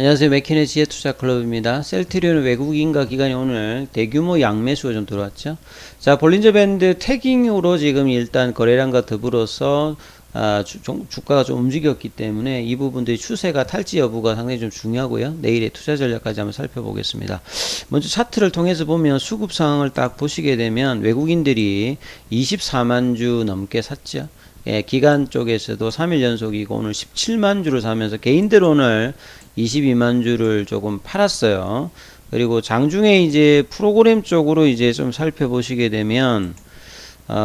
안녕하세요. 맥키네 지혜투자클럽입니다. 셀트리온 외국인가 기관이 오늘 대규모 양매수가 좀 들어왔죠. 자, 볼린저 밴드 태깅으로 지금 일단 거래량과 더불어서 주가가 좀 움직였기 때문에 이 부분들이 추세가 탈지 여부가 상당히 좀 중요하고요. 내일의 투자 전략까지 한번 살펴보겠습니다. 먼저 차트를 통해서 보면 수급 상황을 딱 보시게 되면 외국인들이 24만 주 넘게 샀죠. 예, 기관 쪽에서도 3일 연속이고 오늘 17만 주를 사면서 개인들 오늘 22만 주를 조금 팔았어요. 그리고 장중에 이제 프로그램 쪽으로 이제 좀 살펴보시게 되면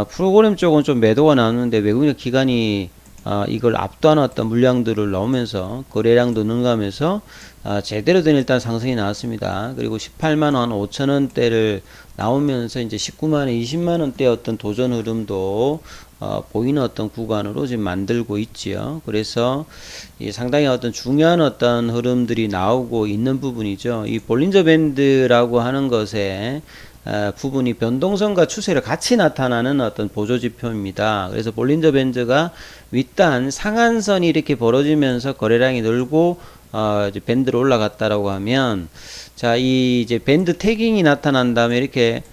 프로그램 쪽은 좀 매도가 나오는데 외국인 기관이 이걸 압도하는 어떤 물량들을 넣으면서 거래량도 능가하면서 제대로 된 일단 상승이 나왔습니다. 그리고 18만원 5천원대를 나오면서 이제 19만원 20만원대 어떤 도전 흐름도 보이는 어떤 구간으로 지금 만들고 있지요. 그래서 상당히 어떤 중요한 어떤 흐름들이 나오고 있는 부분이죠. 이 볼린저 밴드라고 하는 것에 부분이 변동성과 추세를 같이 나타나는 어떤 보조지표입니다. 그래서 볼린저 밴드가 윗단 상한선이 이렇게 벌어지면서 거래량이 늘고 이제 밴드로 올라갔다라고 하면 자, 이 이제 밴드 태깅이 나타난 다음에 이렇게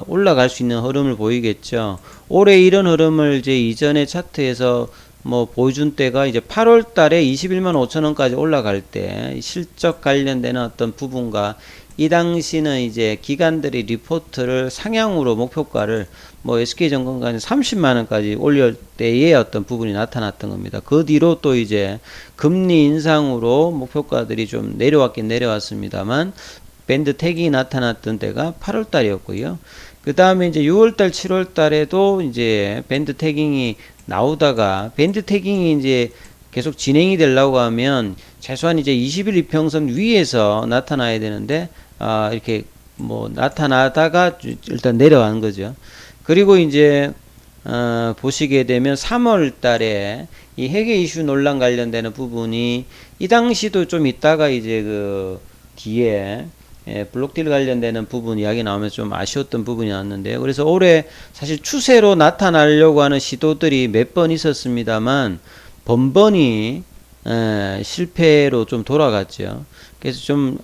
올라갈 수 있는 흐름을 보이겠죠. 올해 이런 흐름을 이제 이전의 차트에서 뭐 보여준 때가 이제 8월 달에 21만 5천원까지 올라갈 때 실적 관련되는 어떤 부분과 이 당시는 이제 기관들이 리포트를 상향으로 목표가를 뭐 SK증권가는 30만원까지 올릴 때의 어떤 부분이 나타났던 겁니다. 그 뒤로 또 이제 금리 인상으로 목표가들이 좀 내려왔긴 내려왔습니다만 밴드 태깅이 나타났던 때가 8월 달이었고요. 그 다음에 이제 6월달, 7월달에도 이제 밴드 태깅이 나오다가 밴드 태깅이 이제 계속 진행이 되려고 하면 최소한 이제 20일 이평선 위에서 나타나야 되는데 이렇게 뭐 나타나다가 일단 내려가는 거죠. 그리고 이제 보시게 되면 3월 달에 이 회계 이슈 논란 관련되는 부분이 이 당시도 좀 있다가 이제 그 뒤에 블록딜 관련되는 부분 이야기 나오면서 좀 아쉬웠던 부분이 나왔는데요. 그래서 올해 사실 추세로 나타나려고 하는 시도들이 몇 번 있었습니다만 번번이 실패로 좀 돌아갔죠. 그래서 좀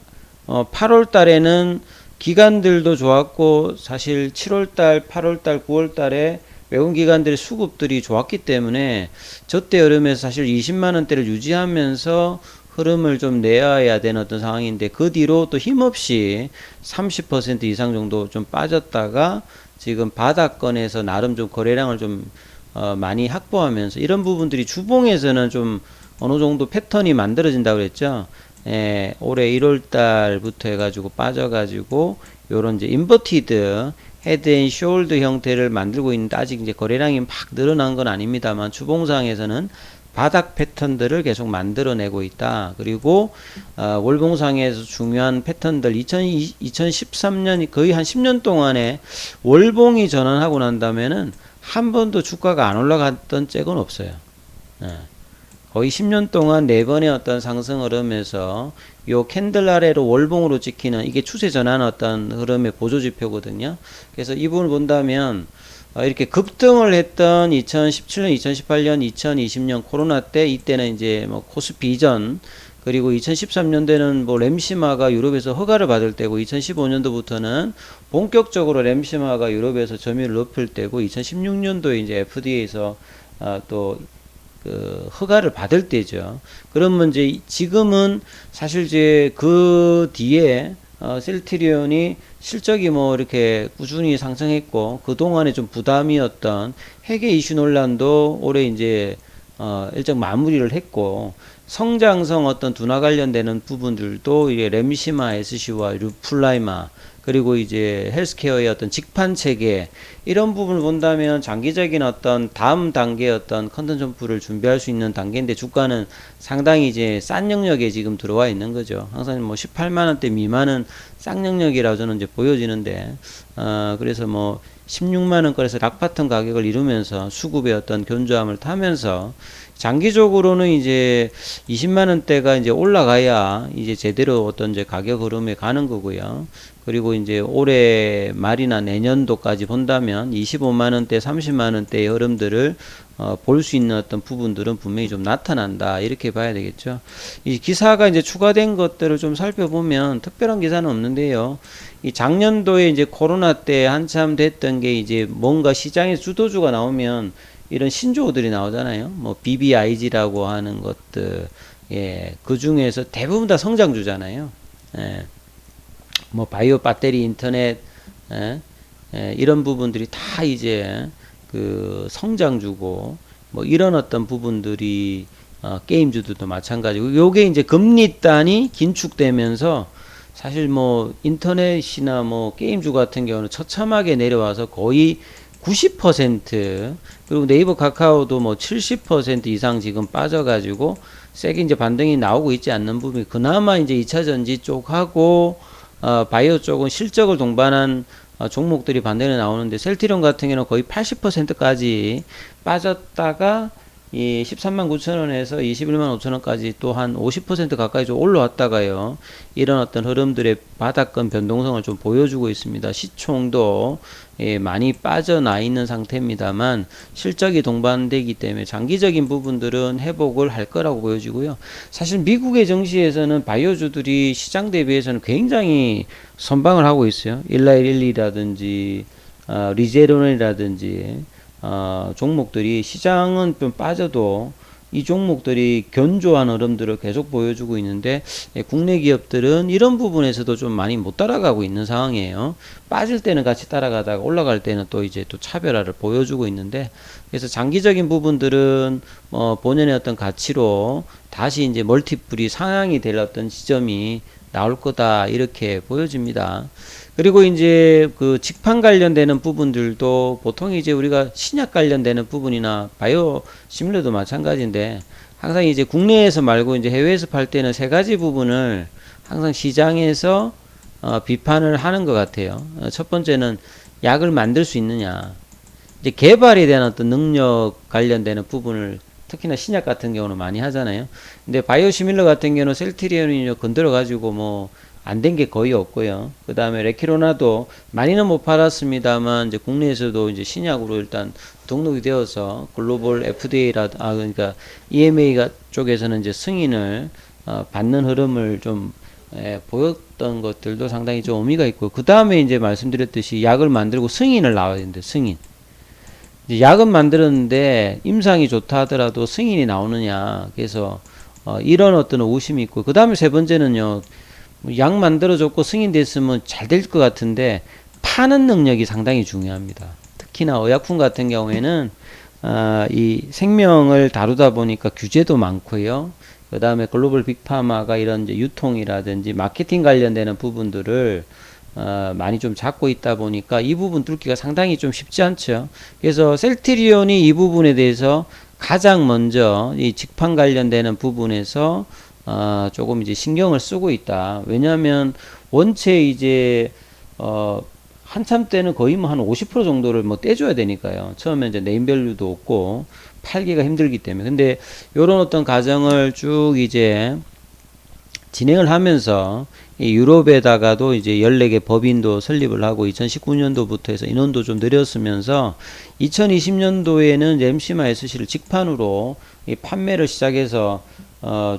8월 달에는 기관들도 좋았고 사실 7월 달, 8월 달, 9월 달에 외국 기관들의 수급들이 좋았기 때문에 저때 흐름에서 사실 20만 원대를 유지하면서 흐름을 좀 내야 되는 어떤 상황인데 그 뒤로 또 힘없이 30% 이상 정도 좀 빠졌다가 지금 바닥권에서 나름 좀 거래량을 좀 많이 확보하면서 이런 부분들이 주봉에서는 좀 어느 정도 패턴이 만들어진다고 그랬죠. 올해 1월 달부터 해가지고 빠져가지고 요런 이제 인버티드 헤드 앤 숄더 형태를 만들고 있는데 아직 이제 거래량이 막 늘어난 건 아닙니다만 주봉상에서는 바닥 패턴들을 계속 만들어내고 있다. 그리고 월봉상에서 중요한 패턴들 2013년 거의 한 10년 동안에 월봉이 전환하고 난 다음에는 한 번도 주가가 안 올라갔던 적은 없어요. 거의 10년 동안 4번의 어떤 상승 흐름에서 요 캔들 아래로 월봉으로 찍히는 이게 추세 전환 어떤 흐름의 보조지표거든요. 그래서 이 부분을 본다면 이렇게 급등을 했던 2017년, 2018년, 2020년 코로나 때 이때는 이제 뭐 코스피 이전 그리고 2013년대는 뭐 램시마가 유럽에서 허가를 받을 때고 2015년도부터는 본격적으로 램시마가 유럽에서 점유율을 높일 때고 2016년도에 이제 FDA에서 또 그 허가를 받을 때죠. 그러면 이제 지금은 사실 이제 그 뒤에 셀트리온이 실적이 뭐 이렇게 꾸준히 상승했고 그동안에 좀 부담이었던 회계 이슈 논란도 올해 이제 일정 마무리를 했고 성장성 어떤 둔화 관련되는 부분들도 이게 램시마 SC와 루플라이마 그리고 이제 헬스케어의 어떤 직판 체계 이런 부분을 본다면 장기적인 어떤 다음 단계의 어떤 컨텐츠 점프를 준비할 수 있는 단계인데 주가는 상당히 이제 싼 영역에 지금 들어와 있는 거죠. 항상 뭐 18만 원대 미만은 싼 영역이라고 저는 이제 보여지는데 그래서 뭐 16만 원권에서 락바텀 가격을 이루면서 수급의 어떤 견조함을 타면서 장기적으로는 이제 20만 원대가 이제 올라가야 이제 제대로 어떤 이제 가격 흐름에 가는 거고요. 그리고 이제 올해 말이나 내년도까지 본다면 25만원대, 30만원대의 흐름들을 볼 수 있는 어떤 부분들은 분명히 좀 나타난다. 이렇게 봐야 되겠죠. 이 기사가 이제 추가된 것들을 좀 살펴보면 특별한 기사는 없는데요. 이 작년도에 이제 코로나 때 한참 됐던 게 이제 뭔가 시장에 주도주가 나오면 이런 신조어들이 나오잖아요. 뭐 BBIG라고 하는 것들, 예, 그 중에서 대부분 다 성장주잖아요. 예, 뭐 바이오 배터리 인터넷, 예, 예, 이런 부분들이 다 이제 그 성장주고 뭐 이런 어떤 부분들이 게임주들도 마찬가지고 요게 이제 금리단이 긴축되면서 사실 뭐 인터넷이나 뭐 게임주 같은 경우는 처참하게 내려와서 거의 90% 그리고 네이버 카카오도 뭐 70% 이상 지금 빠져가지고 세게 이제 반등이 나오고 있지 않는 부분이 그나마 이제 2차 전지 쪽하고 바이오 쪽은 실적을 동반한 종목들이 반대로 나오는데 셀트리온 같은 경우는 거의 80%까지 빠졌다가 이 13만 9천 원에서 21만 5천 원까지 또 한 50% 가까이 좀 올라왔다가요. 이런 어떤 흐름들의 바닥권 변동성을 좀 보여주고 있습니다. 시총도 많이 빠져나 있는 상태입니다만 실적이 동반되기 때문에 장기적인 부분들은 회복을 할 거라고 보여지고요. 사실 미국의 증시에서는 바이오주들이 시장 대비해서는 굉장히 선방을 하고 있어요. 일라일리라든지 리제론이라든지 종목들이 시장은 좀 빠져도 이 종목들이 견조한 흐름들을 계속 보여주고 있는데 국내 기업들은 이런 부분에서도 좀 많이 못 따라가고 있는 상황이에요. 빠질 때는 같이 따라가다가 올라갈 때는 또 이제 또 차별화를 보여주고 있는데 그래서 장기적인 부분들은 본연의 어떤 가치로 다시 이제 멀티플이 상향이 될 어떤 지점이 나올 거다 이렇게 보여집니다. 그리고 이제 그 직판 관련되는 부분들도 보통 이제 우리가 신약 관련되는 부분이나 바이오 시밀러도 마찬가지인데 항상 이제 국내에서 말고 이제 해외에서 팔 때는 세 가지 부분을 항상 시장에서 비판을 하는 것 같아요. 첫 번째는 약을 만들 수 있느냐. 이제 개발에 대한 어떤 능력 관련되는 부분을 특히나 신약 같은 경우는 많이 하잖아요. 근데 바이오 시밀러 같은 경우는 셀트리온이 건드려 가지고 뭐 안 된 게 거의 없고요. 그 다음에 레키로나도 많이는 못 팔았습니다만 이제 국내에서도 이제 신약으로 일단 등록이 되어서 글로벌 FDA라 그러니까 EMA 쪽에서는 이제 승인을 받는 흐름을 좀 보였던 것들도 상당히 좀 의미가 있고 그 다음에 이제 말씀드렸듯이 약을 만들고 승인을 나와야 되는데 승인. 이제 약은 만들었는데 임상이 좋다 하더라도 승인이 나오느냐. 그래서 이런 어떤 의심이 있고 그 다음에 세 번째는요. 약 만들어줬고 승인됐으면 잘 될 것 같은데 파는 능력이 상당히 중요합니다. 특히나 의약품 같은 경우에는 이 생명을 다루다 보니까 규제도 많고요. 그 다음에 글로벌 빅파마가 이런 이제 유통이라든지 마케팅 관련되는 부분들을 많이 좀 잡고 있다 보니까 이 부분 뚫기가 상당히 좀 쉽지 않죠. 그래서 셀트리온이 이 부분에 대해서 가장 먼저 이 직판 관련되는 부분에서 조금 이제 신경을 쓰고 있다. 왜냐하면 원체 이제 한참 때는 거의 뭐 한 50% 정도를 뭐 떼줘야 되니까요. 처음에 이제 네임밸류도 없고 팔기가 힘들기 때문에. 근데 요런 어떤 과정을 쭉 이제 진행을 하면서 이 유럽에다가도 이제 14개 법인도 설립을 하고 2019년도부터 해서 인원도 좀 늘렸으면서 2020년도에는 엠시마 SC를 직판으로 이 판매를 시작해서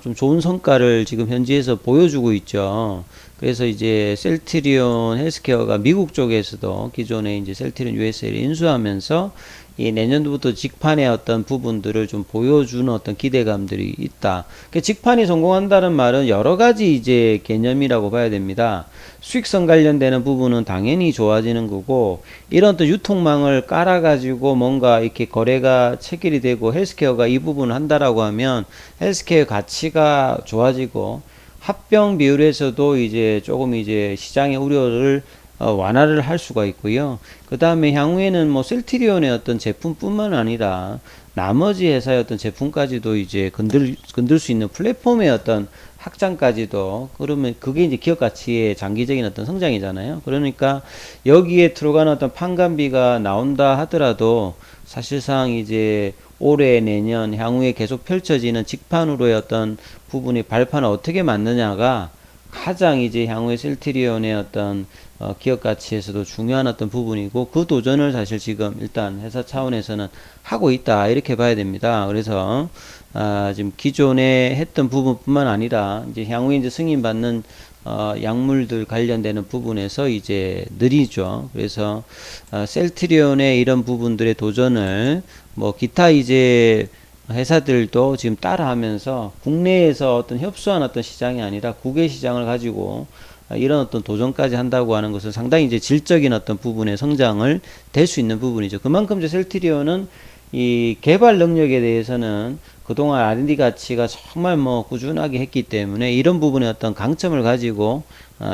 좀 좋은 성과를 지금 현지에서 보여주고 있죠. 그래서 이제 셀트리온 헬스케어가 미국 쪽에서도 기존에 이제 셀트리온 USA를 인수하면서 이 내년도부터 직판의 어떤 부분들을 좀 보여주는 어떤 기대감들이 있다. 직판이 성공한다는 말은 여러 가지 이제 개념이라고 봐야 됩니다. 수익성 관련되는 부분은 당연히 좋아지는 거고, 이런 또 유통망을 깔아가지고 뭔가 이렇게 거래가 체결이 되고 헬스케어가 이 부분을 한다라고 하면 헬스케어 가치가 좋아지고, 합병 비율에서도 이제 조금 이제 시장의 우려를 완화를 할 수가 있고요. 그 다음에 향후에는 뭐 셀트리온의 어떤 제품뿐만 아니라 나머지 회사의 어떤 제품까지도 이제 건들 수 있는 플랫폼의 어떤 확장까지도, 그러면 그게 이제 기업 가치의 장기적인 어떤 성장이잖아요. 그러니까 여기에 들어가는 어떤 판관비가 나온다 하더라도 사실상 이제 올해 내년 향후에 계속 펼쳐지는 직판으로의 어떤 부분이 발판을 어떻게 맞느냐가 가장 이제 향후에 셀트리온의 어떤 기업 가치에서도 중요한 어떤 부분이고, 그 도전을 사실 지금 일단 회사 차원에서는 하고 있다 이렇게 봐야 됩니다. 그래서 지금 기존에 했던 부분뿐만 아니라 이제 향후에 이제 승인받는 약물들 관련되는 부분에서 이제 느리죠. 그래서 셀트리온의 이런 부분들의 도전을 뭐 기타 이제 회사들도 지금 따라하면서 국내에서 어떤 협소한 어떤 시장이 아니라 국외 시장을 가지고 이런 어떤 도전까지 한다고 하는 것은 상당히 이제 질적인 어떤 부분의 성장을 될 수 있는 부분이죠. 그만큼 이제 셀트리온은 이 개발 능력에 대해서는 그동안 R&D 가치가 정말 뭐 꾸준하게 했기 때문에 이런 부분에 어떤 강점을 가지고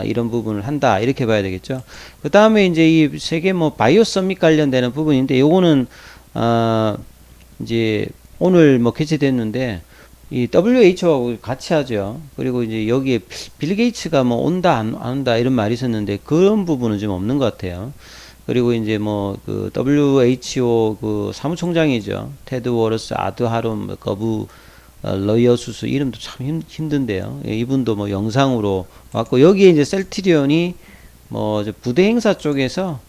이런 부분을 한다 이렇게 봐야 되겠죠. 그 다음에 이제 이 세계 뭐 바이오 서밋 관련되는 부분인데, 요거는 이제 오늘 뭐 개최됐는데 이 WHO하고 같이 하죠. 그리고 이제 여기에 빌 게이츠가 뭐 온다 안 온다 이런 말이 있었는데 그런 부분은 좀 없는 것 같아요. 그리고 이제 뭐 그 WHO 그 사무총장이죠. 테드 워러스 아드하롬 거부 러이어수스, 이름도 참 힘든데요. 예, 이분도 뭐 영상으로 왔고, 여기에 이제 셀트리온이 뭐 부대 행사 쪽에서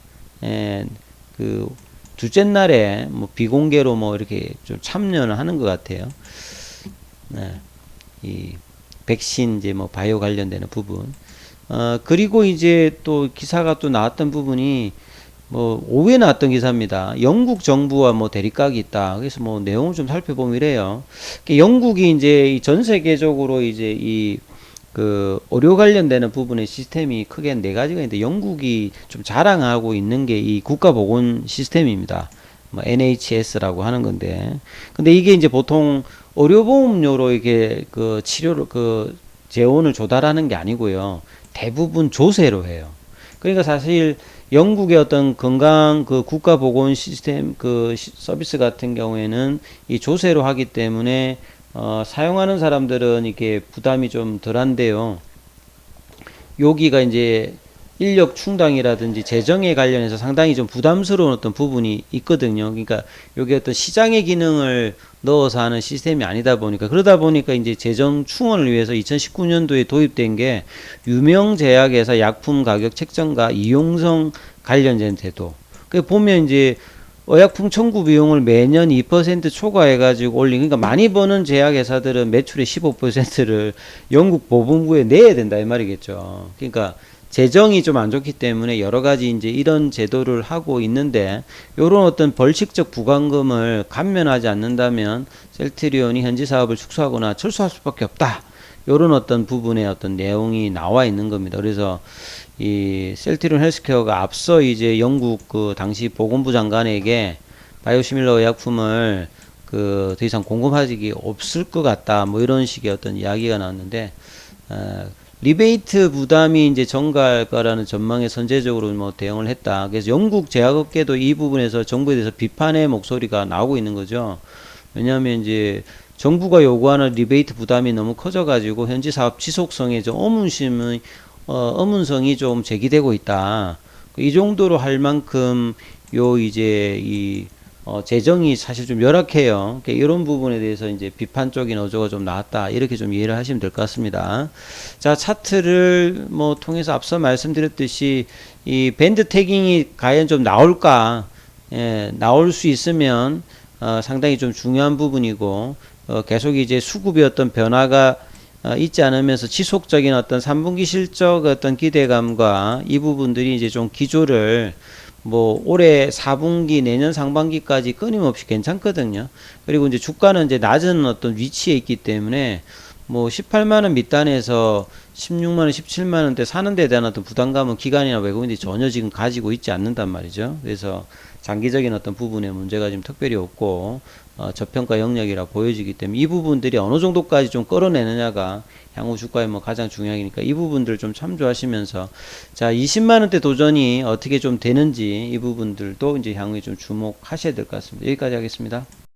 그 둘째 날에 뭐 비공개로 뭐 이렇게 좀 참여를 하는 것 같아요. 네. 이 백신 이제 뭐 바이오 관련되는 부분. 그리고 이제 또 기사가 또 나왔던 부분이 뭐 오후에 나왔던 기사입니다. 영국 정부와 뭐 대립각이 있다. 그래서 뭐 내용을 좀 살펴보면 이래요. 영국이 이제 전 세계적으로 이제 이 그 의료 관련되는 부분의 시스템이 크게 네 가지가 있는데, 영국이 좀 자랑하고 있는 게 이 국가보건 시스템입니다. 뭐 NHS라고 하는 건데, 근데 이게 이제 보통 의료보험료로 이게 그 치료를 그 재원을 조달하는 게 아니고요. 대부분 조세로 해요. 그러니까 사실 영국의 어떤 건강 그 국가보건 시스템 그 서비스 같은 경우에는 이 조세로 하기 때문에 사용하는 사람들은 이게 부담이 좀 덜한데요. 여기가 이제 인력 충당이라든지 재정에 관련해서 상당히 좀 부담스러운 어떤 부분이 있거든요. 그러니까 여기 어떤 시장의 기능을 넣어서 하는 시스템이 아니다 보니까, 그러다 보니까 이제 재정 충원을 위해서 2019년도에 도입된 게 유명 제약회사 약품 가격 책정과 이용성 관련된 제도. 그 보면 이제 의약품 청구 비용을 매년 2% 초과해가지고 올린, 그러니까 많이 버는 제약회사들은 매출의 15%를 영국 보건부에 내야 된다 이 말이겠죠. 그러니까 재정이 좀 안 좋기 때문에 여러 가지 이제 이런 제도를 하고 있는데, 요런 어떤 벌칙적 부담금을 감면하지 않는다면 셀트리온이 현지 사업을 축소하거나 철수할 수밖에 없다. 요런 어떤 부분의 어떤 내용이 나와 있는 겁니다. 그래서 이 셀트리온 헬스케어가 앞서 이제 영국 그 당시 보건부 장관에게 바이오시밀러 의약품을 그 더 이상 공급하기 없을 것 같다. 뭐 이런 식의 어떤 이야기가 나왔는데, 리베이트 부담이 이제 증가할 거라는 전망에 선제적으로 뭐 대응을 했다. 그래서 영국 제약업계도 이 부분에서 정부에 대해서 비판의 목소리가 나오고 있는 거죠. 왜냐하면 이제 정부가 요구하는 리베이트 부담이 너무 커져가지고 현지 사업 지속성에 좀 의문성이 좀 제기되고 있다. 이 정도로 할 만큼 요 이제 이 재정이 사실 좀 열악해요. 그러니까 이런 부분에 대해서 이제 비판적인 어조가 좀 나왔다. 이렇게 좀 이해를 하시면 될 것 같습니다. 자, 차트를 뭐 통해서 앞서 말씀드렸듯이 이 밴드 태깅이 과연 좀 나올까? 예, 나올 수 있으면 상당히 좀 중요한 부분이고, 계속 이제 수급의 어떤 변화가 있지 않으면서 지속적인 어떤 3분기 실적 어떤 기대감과 이 부분들이 이제 좀 기조를 뭐 올해 4분기 내년 상반기까지 끊임없이 괜찮거든요. 그리고 이제 주가는 이제 낮은 어떤 위치에 있기 때문에 뭐 18만원 밑단에서 16만원, 17만원대 사는 데 대한 어떤 부담감은 기관이나 외국인들이 전혀 지금 가지고 있지 않는단 말이죠. 그래서 장기적인 어떤 부분에 문제가 지금 특별히 없고 저평가 영역이라 보여지기 때문에 이 부분들이 어느 정도까지 좀 끌어내느냐가 향후 주가에 뭐 가장 중요하니까 이 부분들 좀 참조하시면서, 자, 20만원대 도전이 어떻게 좀 되는지 이 부분들도 이제 향후에 좀 주목하셔야 될 것 같습니다. 여기까지 하겠습니다.